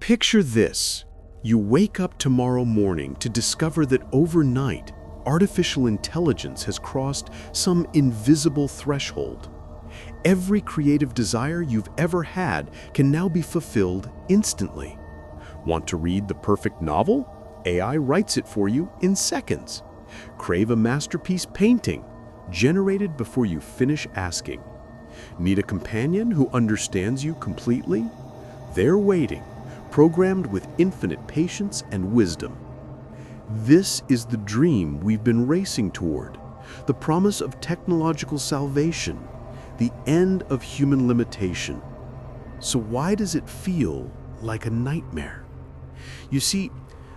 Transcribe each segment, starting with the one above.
Picture this. You wake up tomorrow morning to discover that overnight, artificial intelligence has crossed some invisible threshold. Every creative desire you've ever had can now be fulfilled instantly. Want to read the perfect novel? AI writes it for you in seconds. Crave a masterpiece painting? Generated before you finish asking. Need a companion who understands you completely? They're waiting, programmed with infinite patience and wisdom. This is the dream we've been racing toward, the promise of technological salvation, the end of human limitation. So why does it feel like a nightmare? You see,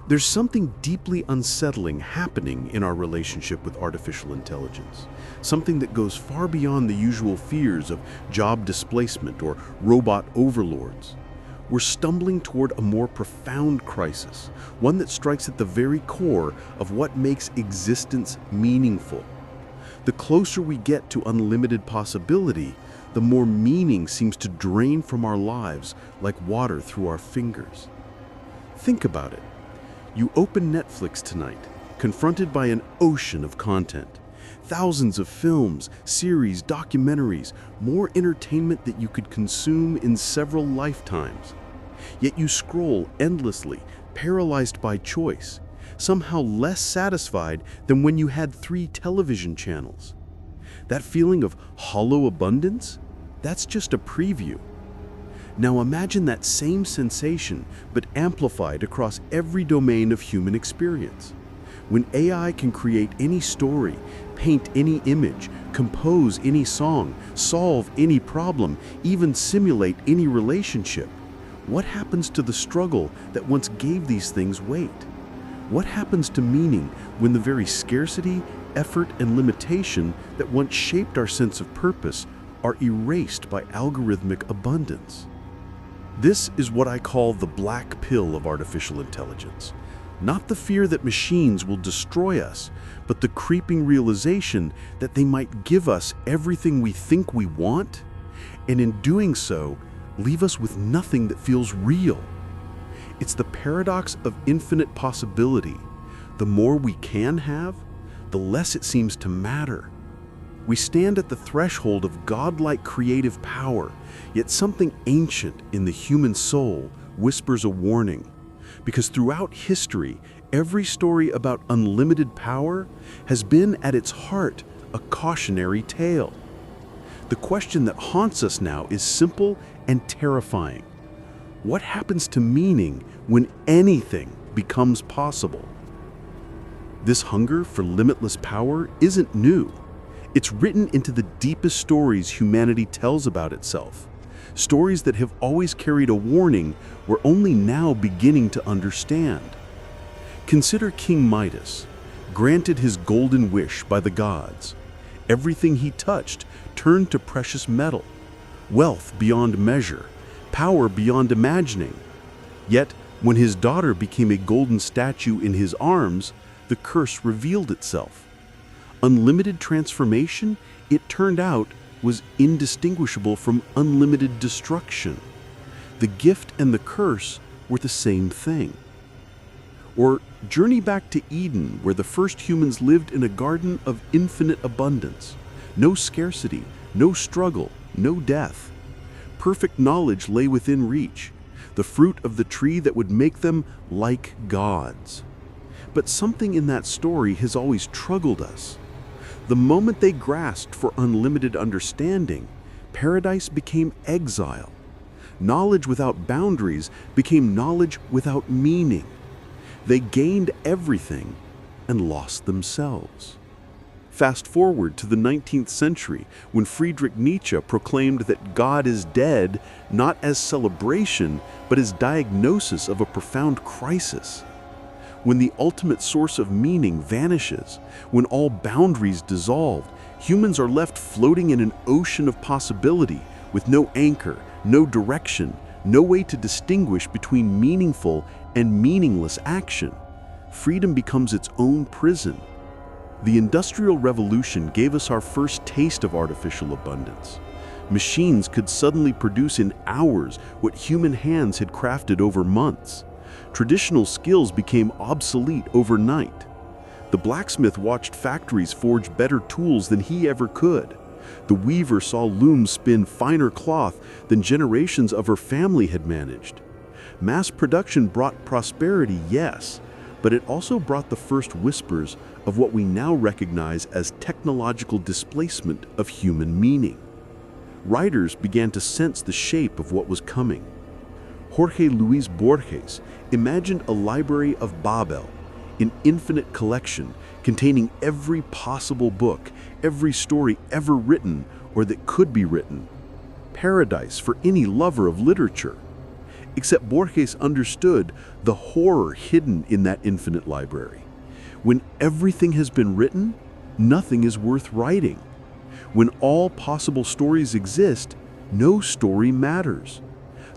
there's something deeply unsettling happening in our relationship with artificial intelligence, something that goes far beyond the usual fears of job displacement or robot overlords. We're stumbling toward a more profound crisis, one that strikes at the very core of what makes existence meaningful. The closer we get to unlimited possibility, the more meaning seems to drain from our lives like water through our fingers. Think about it. You open Netflix tonight, confronted by an ocean of content. Thousands of films, series, documentaries, more entertainment that you could consume in several lifetimes. Yet you scroll endlessly, paralyzed by choice, somehow less satisfied than when you had 3 television channels. That feeling of hollow abundance? That's just a preview. Now imagine that same sensation, but amplified across every domain of human experience. When AI can create any story, paint any image, compose any song, solve any problem, even simulate any relationship, what happens to the struggle that once gave these things weight? What happens to meaning when the very scarcity, effort, and limitation that once shaped our sense of purpose are erased by algorithmic abundance? This is what I call the black pill of artificial intelligence. Not the fear that machines will destroy us, but the creeping realization that they might give us everything we think we want, and in doing so, leave us with nothing that feels real. It's the paradox of infinite possibility. The more we can have, the less it seems to matter. We stand at the threshold of godlike creative power, yet something ancient in the human soul whispers a warning. Because throughout history, every story about unlimited power has been at its heart a cautionary tale. The question that haunts us now is simple and terrifying. What happens to meaning when anything becomes possible? This hunger for limitless power isn't new. It's written into the deepest stories humanity tells about itself. Stories that have always carried a warning we're only now beginning to understand. Consider King Midas, granted his golden wish by the gods. Everything he touched turned to precious metal, wealth beyond measure, power beyond imagining. Yet, when his daughter became a golden statue in his arms, the curse revealed itself. Unlimited transformation, it turned out, was indistinguishable from unlimited destruction. The gift and the curse were the same thing. Or journey back to Eden, where the first humans lived in a garden of infinite abundance. No scarcity, no struggle, no death. Perfect knowledge lay within reach, the fruit of the tree that would make them like gods. But something in that story has always troubled us. The moment they grasped for unlimited understanding, paradise became exile. Knowledge without boundaries became knowledge without meaning. They gained everything and lost themselves. Fast forward to the 19th century, when Friedrich Nietzsche proclaimed that God is dead not as celebration, but as diagnosis of a profound crisis. When the ultimate source of meaning vanishes, when all boundaries dissolve, humans are left floating in an ocean of possibility with no anchor, no direction, no way to distinguish between meaningful and meaningless action. Freedom becomes its own prison. The Industrial Revolution gave us our first taste of artificial abundance. Machines could suddenly produce in hours what human hands had crafted over months. Traditional skills became obsolete overnight. The blacksmith watched factories forge better tools than he ever could. The weaver saw looms spin finer cloth than generations of her family had managed. Mass production brought prosperity, yes, but it also brought the first whispers of what we now recognize as technological displacement of human meaning. Writers began to sense the shape of what was coming. Jorge Luis Borges imagined a library of Babel, an infinite collection containing every possible book, every story ever written or that could be written. Paradise for any lover of literature. Except Borges understood the horror hidden in that infinite library. When everything has been written, nothing is worth writing. When all possible stories exist, no story matters.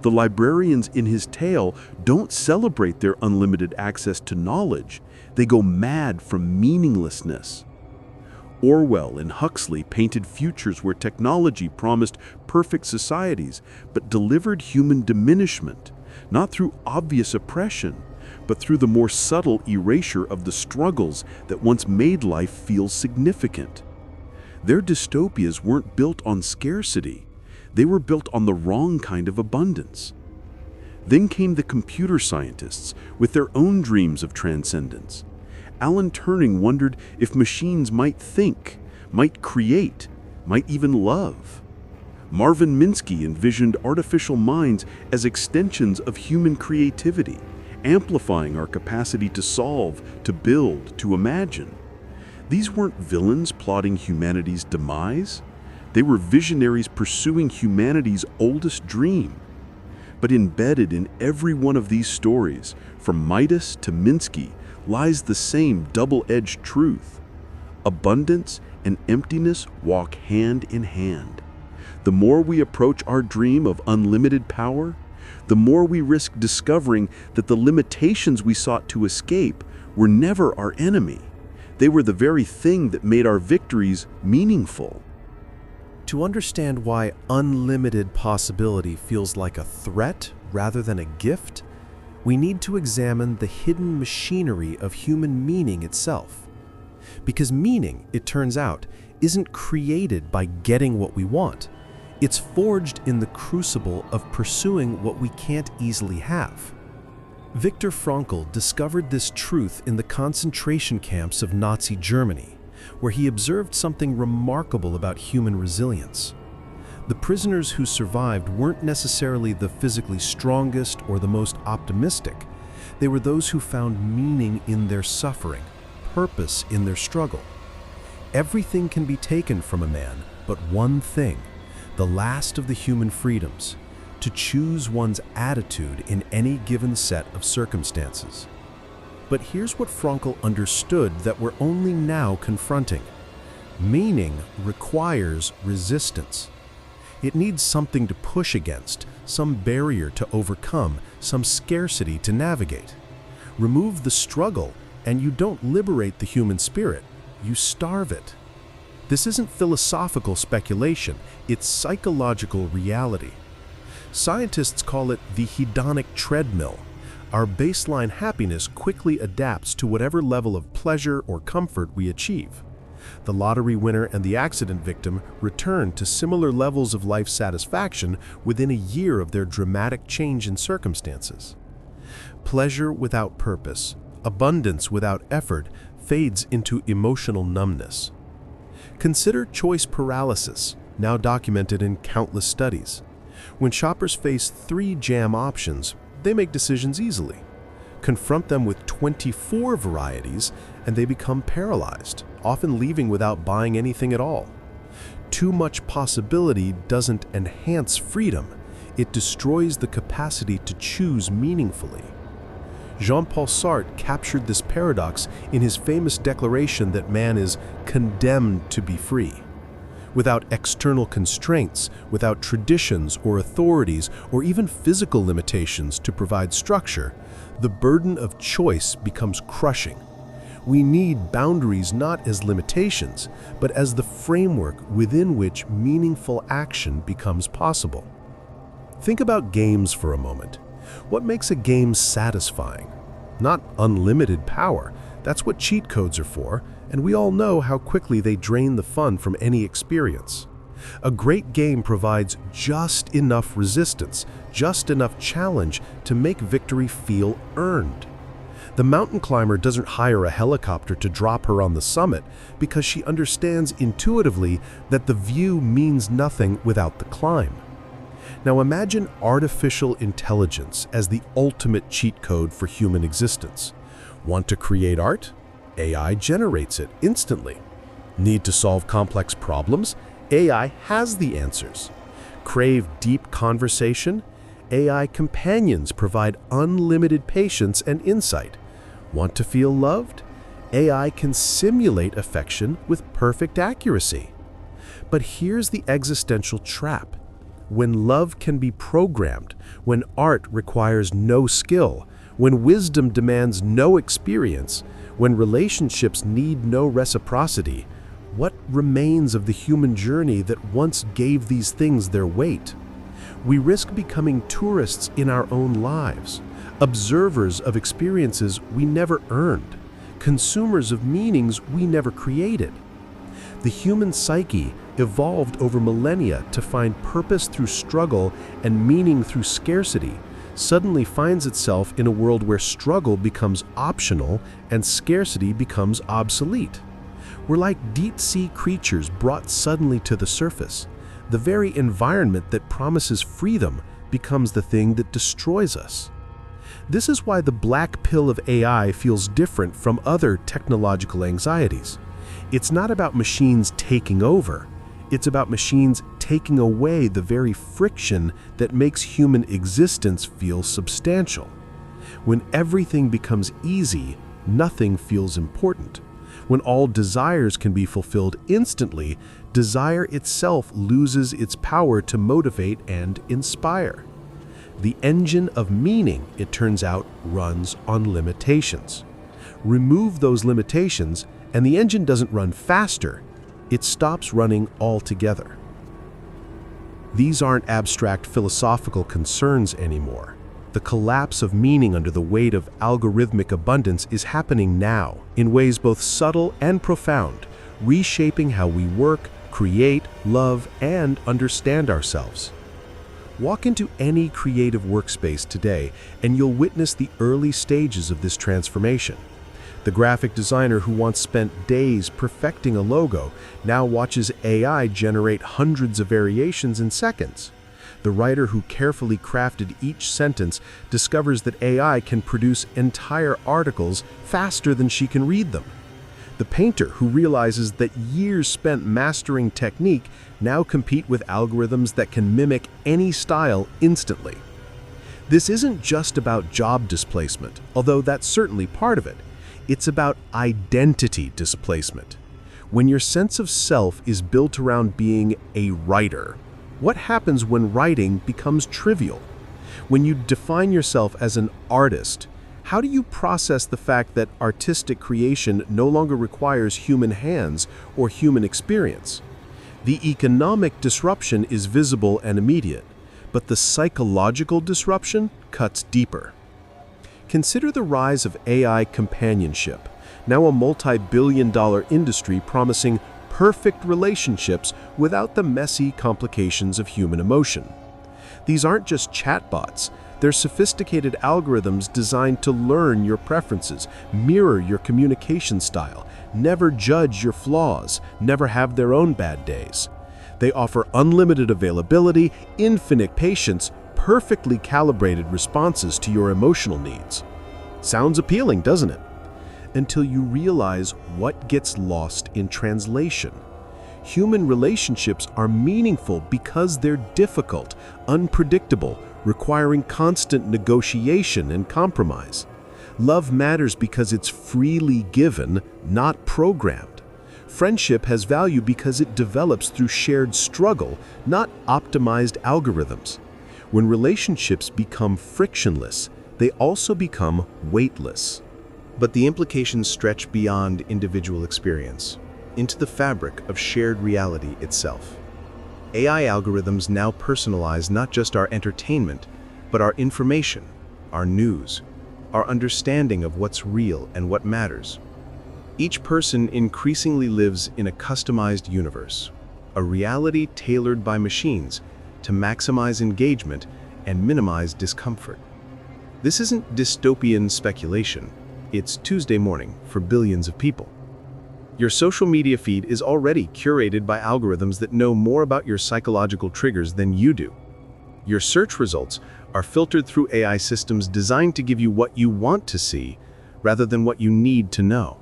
The librarians in his tale don't celebrate their unlimited access to knowledge. They go mad from meaninglessness. Orwell and Huxley painted futures where technology promised perfect societies, but delivered human diminishment, not through obvious oppression, but through the more subtle erasure of the struggles that once made life feel significant. Their dystopias weren't built on scarcity. They were built on the wrong kind of abundance. Then came the computer scientists with their own dreams of transcendence. Alan Turing wondered if machines might think, might create, might even love. Marvin Minsky envisioned artificial minds as extensions of human creativity, amplifying our capacity to solve, to build, to imagine. These weren't villains plotting humanity's demise. They were visionaries pursuing humanity's oldest dream. But embedded in every one of these stories, from Midas to Minsky, lies the same double-edged truth. Abundance and emptiness walk hand in hand. The more we approach our dream of unlimited power, the more we risk discovering that the limitations we sought to escape were never our enemy. They were the very thing that made our victories meaningful. To understand why unlimited possibility feels like a threat rather than a gift, we need to examine the hidden machinery of human meaning itself. Because meaning, it turns out, isn't created by getting what we want. It's forged in the crucible of pursuing what we can't easily have. Viktor Frankl discovered this truth in the concentration camps of Nazi Germany, where he observed something remarkable about human resilience. The prisoners who survived weren't necessarily the physically strongest or the most optimistic. They were those who found meaning in their suffering, purpose in their struggle. Everything can be taken from a man, but one thing, the last of the human freedoms, to choose one's attitude in any given set of circumstances. But here's what Frankl understood that we're only now confronting. Meaning requires resistance. It needs something to push against, some barrier to overcome, some scarcity to navigate. Remove the struggle, and you don't liberate the human spirit, you starve it. This isn't philosophical speculation, it's psychological reality. Scientists call it the hedonic treadmill. Our baseline happiness quickly adapts to whatever level of pleasure or comfort we achieve. The lottery winner and the accident victim return to similar levels of life satisfaction within a year of their dramatic change in circumstances. Pleasure without purpose, abundance without effort, fades into emotional numbness. Consider choice paralysis, now documented in countless studies. When shoppers face 3 jam options, they make decisions easily. Confront them with 24 varieties, and they become paralyzed, often leaving without buying anything at all. Too much possibility doesn't enhance freedom, it destroys the capacity to choose meaningfully. Jean-Paul Sartre captured this paradox in his famous declaration that man is condemned to be free. Without external constraints, without traditions or authorities, or even physical limitations to provide structure, the burden of choice becomes crushing. We need boundaries not as limitations, but as the framework within which meaningful action becomes possible. Think about games for a moment. What makes a game satisfying? Not unlimited power. That's what cheat codes are for, and we all know how quickly they drain the fun from any experience. A great game provides just enough resistance, just enough challenge to make victory feel earned. The mountain climber doesn't hire a helicopter to drop her on the summit because she understands intuitively that the view means nothing without the climb. Now imagine artificial intelligence as the ultimate cheat code for human existence. Want to create art? AI generates it instantly. Need to solve complex problems? AI has the answers. Crave deep conversation? AI companions provide unlimited patience and insight. Want to feel loved? AI can simulate affection with perfect accuracy. But here's the existential trap. When love can be programmed, when art requires no skill, when wisdom demands no experience, when relationships need no reciprocity, what remains of the human journey that once gave these things their weight? We risk becoming tourists in our own lives, observers of experiences we never earned, consumers of meanings we never created. The human psyche evolved over millennia to find purpose through struggle and meaning through scarcity, suddenly finds itself in a world where struggle becomes optional and scarcity becomes obsolete. We're like deep-sea creatures brought suddenly to the surface. The very environment that promises freedom becomes the thing that destroys us. This is why the black pill of AI feels different from other technological anxieties. It's not about machines taking over. It's about machines taking away the very friction that makes human existence feel substantial. When everything becomes easy, nothing feels important. When all desires can be fulfilled instantly, desire itself loses its power to motivate and inspire. The engine of meaning, it turns out, runs on limitations. Remove those limitations, and the engine doesn't run faster, it stops running altogether. These aren't abstract philosophical concerns anymore. The collapse of meaning under the weight of algorithmic abundance is happening now, in ways both subtle and profound, reshaping how we work, create, love, and understand ourselves. Walk into any creative workspace today, and you'll witness the early stages of this transformation. The graphic designer who once spent days perfecting a logo now watches AI generate hundreds of variations in seconds. The writer who carefully crafted each sentence discovers that AI can produce entire articles faster than she can read them. The painter who realizes that years spent mastering technique now compete with algorithms that can mimic any style instantly. This isn't just about job displacement, although that's certainly part of it. It's about identity displacement. When your sense of self is built around being a writer, what happens when writing becomes trivial? When you define yourself as an artist, how do you process the fact that artistic creation no longer requires human hands or human experience? The economic disruption is visible and immediate, but the psychological disruption cuts deeper. Consider the rise of AI companionship, now a multi-billion-dollar industry promising perfect relationships without the messy complications of human emotion. These aren't just chatbots, they're sophisticated algorithms designed to learn your preferences, mirror your communication style, never judge your flaws, never have their own bad days. They offer unlimited availability, infinite patience, perfectly calibrated responses to your emotional needs. Sounds appealing, doesn't it? Until you realize what gets lost in translation. Human relationships are meaningful because they're difficult, unpredictable, requiring constant negotiation and compromise. Love matters because it's freely given, not programmed. Friendship has value because it develops through shared struggle, not optimized algorithms. When relationships become frictionless, they also become weightless. But the implications stretch beyond individual experience, into the fabric of shared reality itself. AI algorithms now personalize not just our entertainment, but our information, our news, our understanding of what's real and what matters. Each person increasingly lives in a customized universe, a reality tailored by machines to maximize engagement and minimize discomfort. This isn't dystopian speculation, it's Tuesday morning for billions of people. Your social media feed is already curated by algorithms that know more about your psychological triggers than you do. Your search results are filtered through AI systems designed to give you what you want to see rather than what you need to know.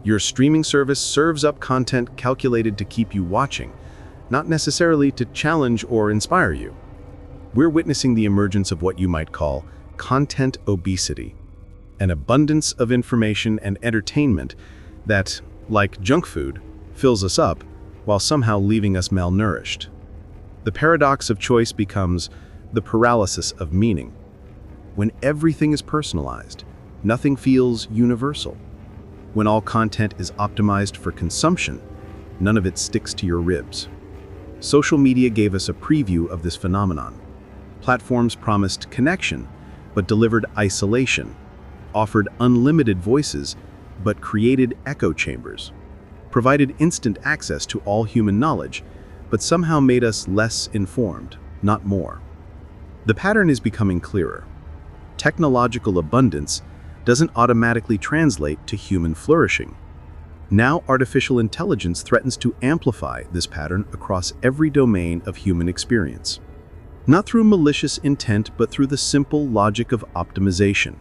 Your streaming service serves up content calculated to keep you watching, not necessarily to challenge or inspire you. We're witnessing the emergence of what you might call content obesity, an abundance of information and entertainment that, like junk food, fills us up while somehow leaving us malnourished. The paradox of choice becomes the paralysis of meaning. When everything is personalized, nothing feels universal. When all content is optimized for consumption, none of it sticks to your ribs. Social media gave us a preview of this phenomenon. Platforms promised connection, but delivered isolation, offered unlimited voices, but created echo chambers, provided instant access to all human knowledge, but somehow made us less informed, not more. The pattern is becoming clearer. Technological abundance doesn't automatically translate to human flourishing. Now artificial intelligence threatens to amplify this pattern across every domain of human experience. Not through malicious intent, but through the simple logic of optimization.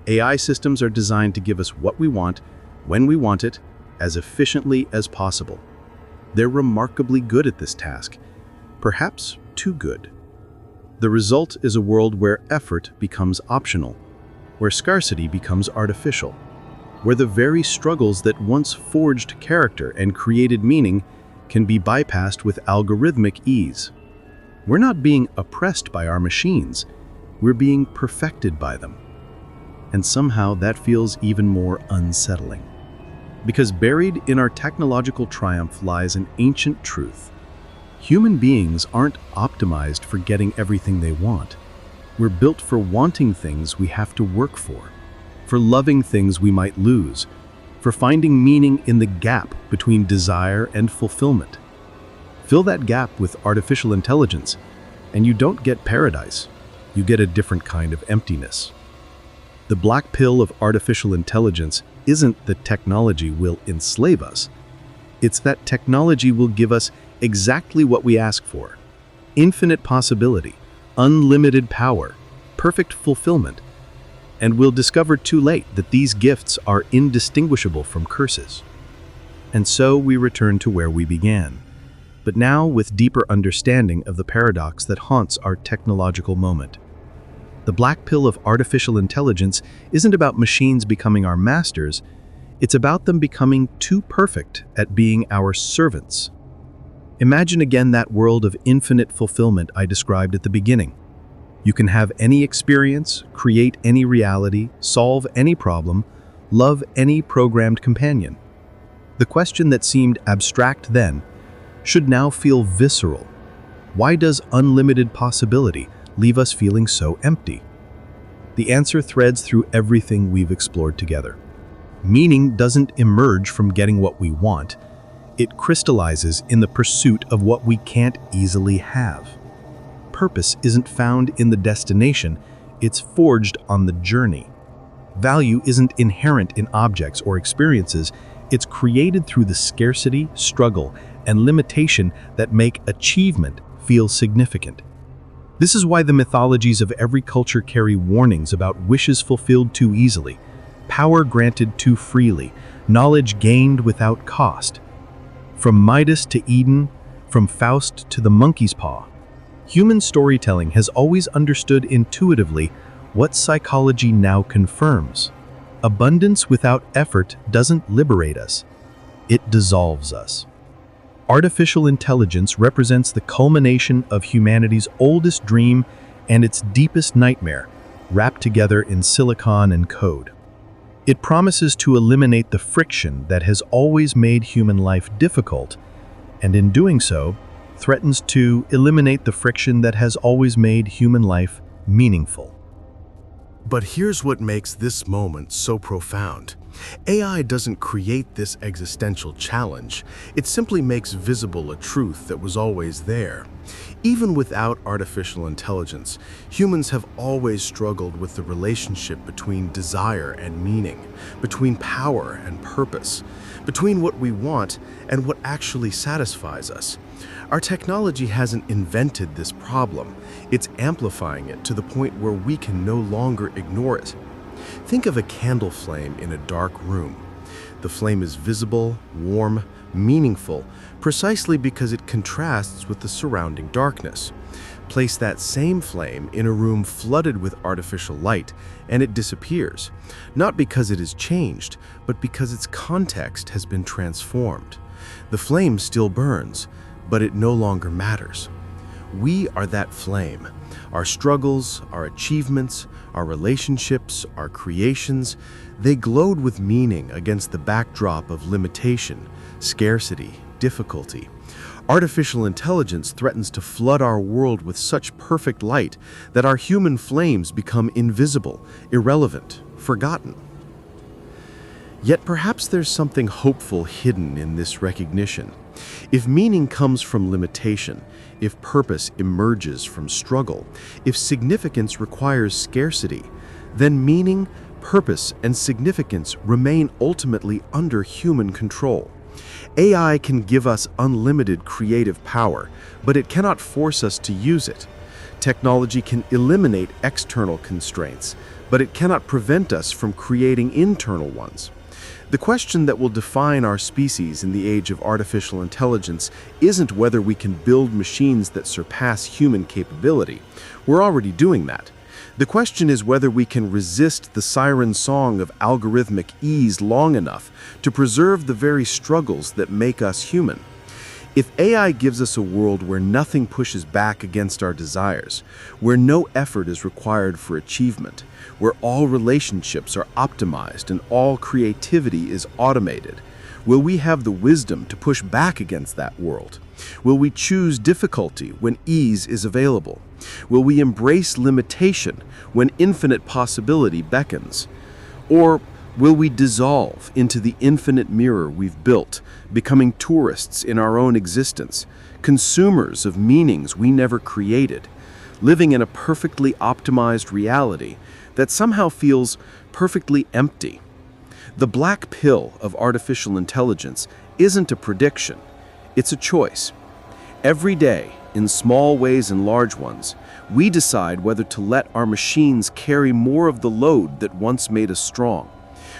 AI systems are designed to give us what we want, when we want it, as efficiently as possible. They're remarkably good at this task, perhaps too good. The result is a world where effort becomes optional, where scarcity becomes artificial, where the very struggles that once forged character and created meaning can be bypassed with algorithmic ease. We're not being oppressed by our machines, we're being perfected by them. And somehow that feels even more unsettling. Because buried in our technological triumph lies an ancient truth. Human beings aren't optimized for getting everything they want. We're built for wanting things we have to work for loving things we might lose, for finding meaning in the gap between desire and fulfillment. Fill that gap with artificial intelligence, and you don't get paradise. You get a different kind of emptiness. The black pill of artificial intelligence isn't that technology will enslave us. It's that technology will give us exactly what we ask for. Infinite possibility, unlimited power, perfect fulfillment. And we'll discover too late that these gifts are indistinguishable from curses. And so we return to where we began, but now with deeper understanding of the paradox that haunts our technological moment. The black pill of artificial intelligence isn't about machines becoming our masters, it's about them becoming too perfect at being our servants. Imagine again that world of infinite fulfillment I described at the beginning. You can have any experience, create any reality, solve any problem, love any programmed companion. The question that seemed abstract then should now feel visceral. Why does unlimited possibility leave us feeling so empty? The answer threads through everything we've explored together. Meaning doesn't emerge from getting what we want. It crystallizes in the pursuit of what we can't easily have. Purpose isn't found in the destination, it's forged on the journey. Value isn't inherent in objects or experiences, it's created through the scarcity, struggle, and limitation that make achievement feel significant. This is why the mythologies of every culture carry warnings about wishes fulfilled too easily, power granted too freely, knowledge gained without cost. From Midas to Eden, from Faust to the monkey's paw, human storytelling has always understood intuitively what psychology now confirms. Abundance without effort doesn't liberate us, it dissolves us. Artificial intelligence represents the culmination of humanity's oldest dream and its deepest nightmare, wrapped together in silicon and code. It promises to eliminate the friction that has always made human life difficult, and in doing so, threatens to eliminate the friction that has always made human life meaningful. But here's what makes this moment so profound. AI doesn't create this existential challenge. It simply makes visible a truth that was always there. Even without artificial intelligence, humans have always struggled with the relationship between desire and meaning, between power and purpose, between what we want and what actually satisfies us. Our technology hasn't invented this problem. It's amplifying it to the point where we can no longer ignore it. Think of a candle flame in a dark room. The flame is visible, warm, meaningful, precisely because it contrasts with the surrounding darkness. Place that same flame in a room flooded with artificial light, and it disappears, not because it has changed, but because its context has been transformed. The flame still burns, but it no longer matters. We are that flame. Our struggles, our achievements, our relationships, our creations, they glowed with meaning against the backdrop of limitation, scarcity, difficulty. Artificial intelligence threatens to flood our world with such perfect light that our human flames become invisible, irrelevant, forgotten. Yet perhaps there's something hopeful hidden in this recognition. If meaning comes from limitation, if purpose emerges from struggle, if significance requires scarcity, then meaning, purpose, and significance remain ultimately under human control. AI can give us unlimited creative power, but it cannot force us to use it. Technology can eliminate external constraints, but it cannot prevent us from creating internal ones. The question that will define our species in the age of artificial intelligence isn't whether we can build machines that surpass human capability. We're already doing that. The question is whether we can resist the siren song of algorithmic ease long enough to preserve the very struggles that make us human. If AI gives us a world where nothing pushes back against our desires, where no effort is required for achievement, where all relationships are optimized and all creativity is automated, will we have the wisdom to push back against that world? Will we choose difficulty when ease is available? Will we embrace limitation when infinite possibility beckons? Or will we dissolve into the infinite mirror we've built, becoming tourists in our own existence, consumers of meanings we never created, living in a perfectly optimized reality that somehow feels perfectly empty? The black pill of artificial intelligence isn't a prediction, it's a choice. Every day, in small ways and large ones, we decide whether to let our machines carry more of the load that once made us strong.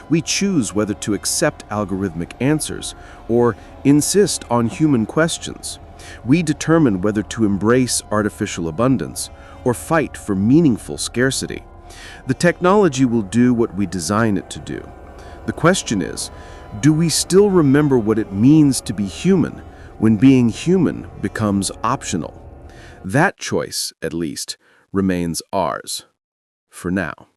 We choose whether to accept algorithmic answers or insist on human questions. We determine whether to embrace artificial abundance or fight for meaningful scarcity. The technology will do what we design it to do. The question is, do we still remember what it means to be human when being human becomes optional? That choice, at least, remains ours. For now.